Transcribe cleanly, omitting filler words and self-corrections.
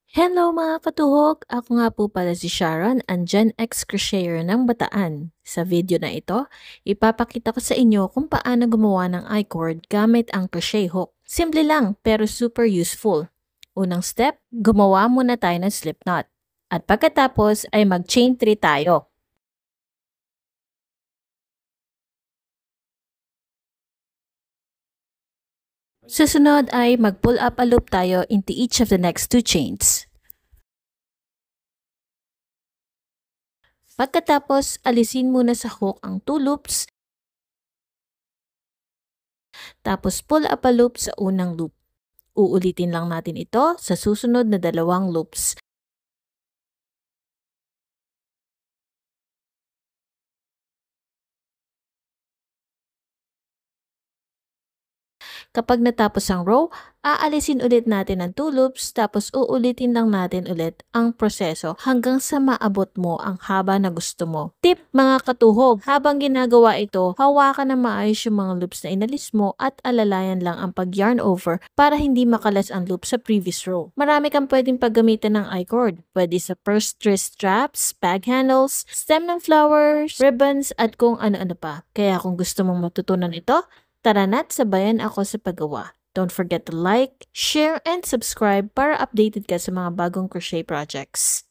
Hello mga katuhog! Ako nga po pala si Sharon, ang Gen X Crocheter ng Bataan. Sa video na ito, ipapakita ko sa inyo kung paano gumawa ng I-cord gamit ang crochet hook. Simple lang pero super useful. Unang step, gumawa muna tayo ng slip knot. At pagkatapos ay mag-chain 3 tayo. Susunod ay mag-pull up a loop tayo into each of the next 2 chains. Pagkatapos, alisin muna sa hook ang 2 loops, tapos pull up a loop sa unang loop. Uulitin lang natin ito sa susunod na 2 loops. Kapag natapos ang row, aalisin ulit natin ang 2 loops tapos uulitin lang natin ulit ang proseso hanggang sa maabot mo ang haba na gusto mo. Tip mga katuhog, habang ginagawa ito, hawakan na maayos yung mga loops na inalis mo at alalayan lang ang pag-yarn over para hindi makalas ang loop sa previous row. Marami kang pwedeng paggamitan ng I-cord. Pwede sa purse twist straps, bag handles, stem ng flowers, ribbons at kung ano-ano pa. Kaya kung gusto mong matutunan ito, tara na't sabayan ako sa paggawa. Don't forget to like, share, and subscribe para updated ka sa mga bagong crochet projects.